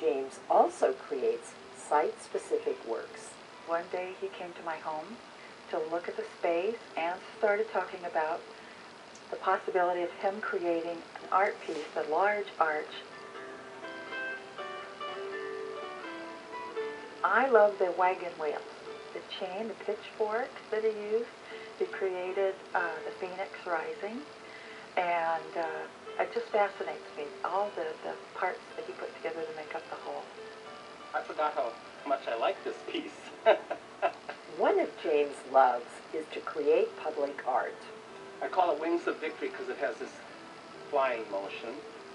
James also creates site-specific works. One day he came to my home to look at the space and started talking about the possibility of him creating an art piece, a large arch. I love the wagon wheels, the chain, the pitchfork that he used. He created the Phoenix Rising, and it just fascinates me, all the parts that he put together to make up the whole. I forgot how much I like this piece. One of James' loves is to create public art. I call it Wings of Victory because it has this flying motion.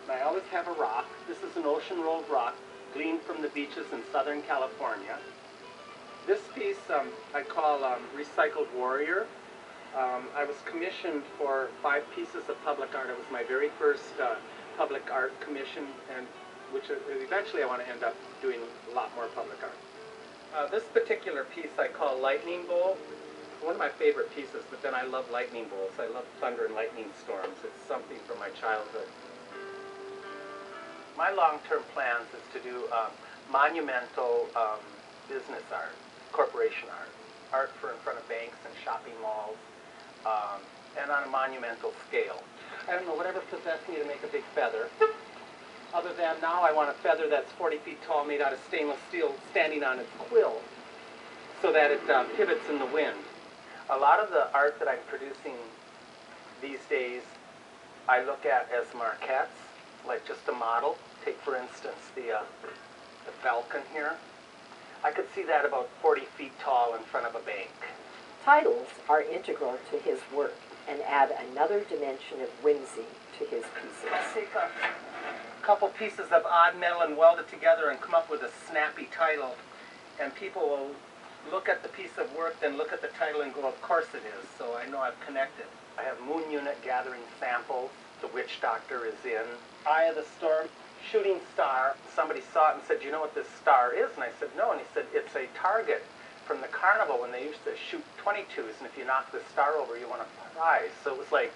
And I always have a rock. This is an ocean-rolled rock gleaned from the beaches in Southern California. This piece I call Recycled Warrior. I was commissioned for 5 pieces of public art. It was my very first public art commission, and which eventually I want to end up doing a lot more public art. This particular piece I call Lightning Bolt. One of my favorite pieces, but then I love lightning bolts. I love thunder and lightning storms. It's something from my childhood. My long-term plans is to do monumental business art, corporation art for in front of banks and shopping malls, and on a monumental scale. I don't know, whatever possessed me to make a big feather. Other than now I want a feather that's 40 feet tall, made out of stainless steel, standing on its quill, so that it pivots in the wind. A lot of the art that I'm producing these days, I look at as maquettes, like just a model. Take, for instance, the falcon here. I could see that about 40 feet tall in front of a bank. Titles are integral to his work and add another dimension of whimsy to his pieces. I'll take a couple pieces of odd metal and weld it together and come up with a snappy title, and people will look at the piece of work, then look at the title and go, of course it is, so I know I've connected. I have Moon Unit gathering samples. The Witch Doctor is in. Eye of the Storm, shooting star. Somebody saw it and said, "Do you know what this star is?" And I said, "No." And he said, "It's a target from the carnival when they used to shoot 22s, and if you knock the star over, you won a prize." So it was like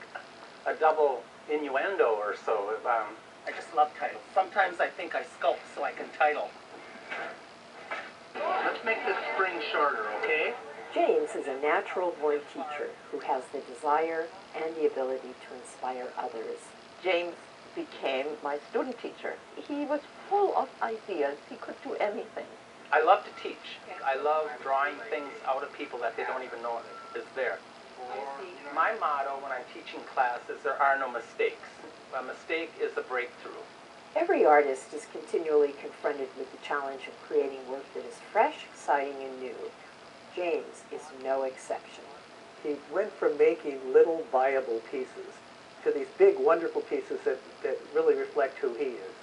a double innuendo or so. I just love titles. Sometimes I think I sculpt so I can title. Let's make this spring shorter, okay? James is a natural-born teacher who has the desire and the ability to inspire others. James became my student teacher. He was full of ideas. He could do anything. I love to teach. I love drawing things out of people that they don't even know is there. My motto when I'm teaching class is there are no mistakes. A mistake is a breakthrough. Every artist is continually confronted with the challenge of creating work that is fresh, exciting, and new. James is no exception. He went from making little viable pieces to these big, wonderful pieces that really reflect who he is.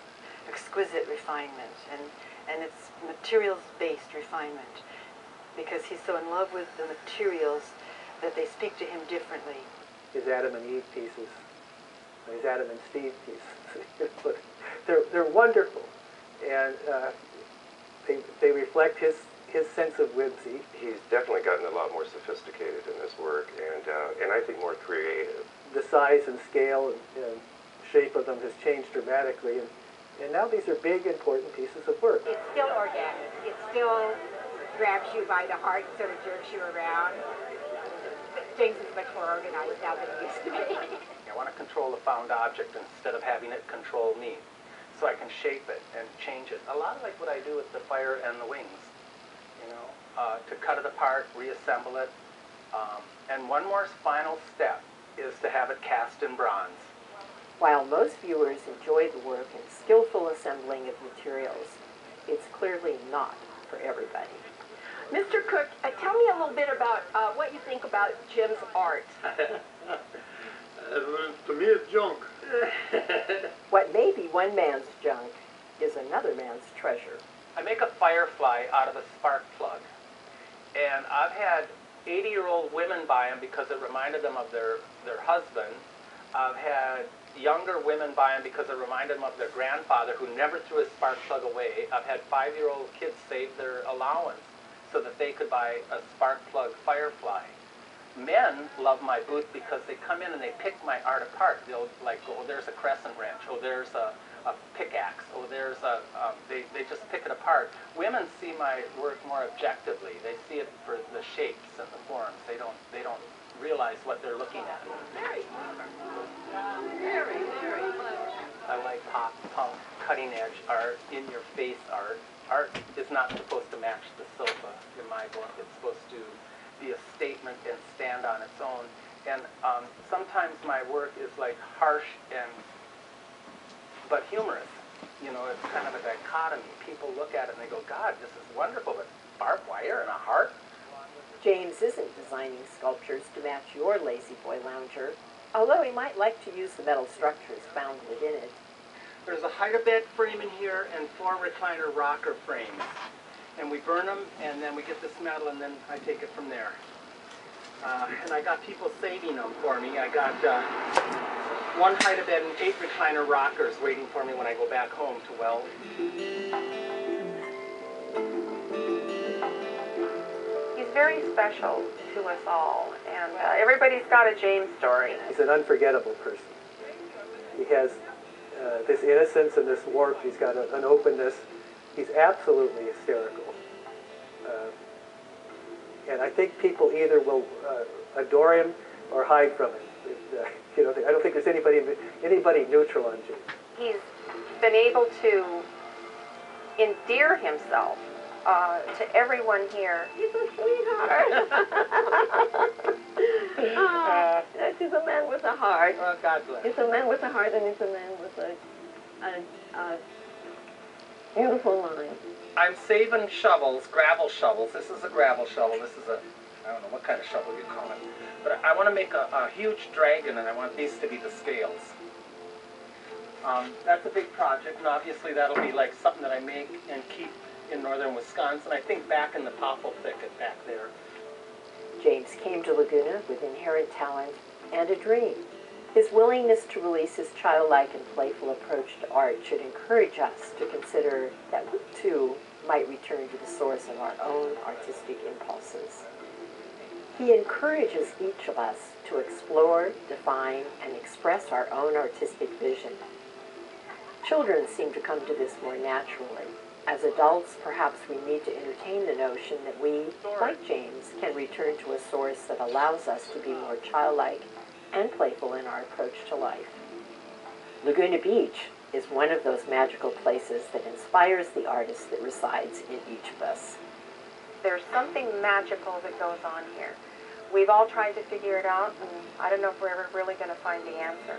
Exquisite refinement, and it's materials-based refinement, because he's so in love with the materials that they speak to him differently. His Adam and Eve pieces, his Adam and Steve pieces, they're wonderful, and they reflect his sense of whimsy. He's definitely gotten a lot more sophisticated in this work, and I think more creative. The size and scale and shape of them has changed dramatically, and now these are big, important pieces of work. It's still organic. It still grabs you by the heart and sort of jerks you around. James is much more organized now than he used to be. I want to control the found object instead of having it control me, so I can shape it and change it. A lot like what I do with the fire and the wings, you know, to cut it apart, reassemble it. And one more final step is to have it cast in bronze. While most viewers enjoy the work and skillful assembling of materials, it's clearly not for everybody. Mr. Koch, tell me a little bit about what you think about Jim's art. To me, it's junk. What may be one man's junk is another man's treasure. I make a firefly out of a spark plug, and I've had 80-year-old women buy them because it reminded them of their husband. I've had younger women buy them because it reminded them of their grandfather who never threw his spark plug away. I've had 5-year-old kids save their allowance so that they could buy a spark plug firefly. Men love my booth because they come in and they pick my art apart. They'll like, oh, there's a crescent wrench. Oh, there's a a pickaxe. Oh, there's a, they just pick it apart. Women see my work more objectively. They see it for the shapes and the forms. They don't realize what they're looking at. Very clever. Very, very clever. I like pop, punk, cutting edge art, in your face art. Art is not supposed to match the sofa in my book. It's supposed to be a statement and stand on its own. And sometimes my work is like harsh but humorous. You know, it's kind of a dichotomy. People look at it and they go, God, this is wonderful, but barbed wire and a heart? James isn't designing sculptures to match your lazy boy lounger, although he might like to use the metal structures found within it. There's a hide-a-bed frame in here and 4 recliner rocker frames. And we burn them, and then we get this metal, and then I take it from there. And I got people saving them for me. I got 1 hide-a-bed and 8 recliner rockers waiting for me when I go back home to weld. He's very special to us all, and everybody's got a James story. He's an unforgettable person. He has this innocence and this warmth. He's got an openness. He's absolutely hysterical. And I think people either will adore him or hide from him. You know, I don't think there's anybody neutral on James. He's been able to endear himself to everyone here. He's a sweetheart. He's a man with a heart. Oh, God bless. He's a man with a heart, and he's a man with a beautiful mind. I'm saving shovels, gravel shovels. This is a gravel shovel. This is a, I don't know what kind of shovel you call it. But I want to make a huge dragon, and I want these to be the scales. That's a big project, and obviously that'll be like something that I make and keep in northern Wisconsin. I think back in the popple thicket back there. James came to Laguna with inherent talent and a dream. His willingness to release his childlike and playful approach to art should encourage us to consider that we, too, might return to the source of our own artistic impulses. He encourages each of us to explore, define, and express our own artistic vision. Children seem to come to this more naturally. As adults, perhaps we need to entertain the notion that we, like James, can return to a source that allows us to be more childlike and playful in our approach to life. Laguna Beach is one of those magical places that inspires the artist that resides in each of us. There's something magical that goes on here. We've all tried to figure it out, and I don't know if we're ever really going to find the answer.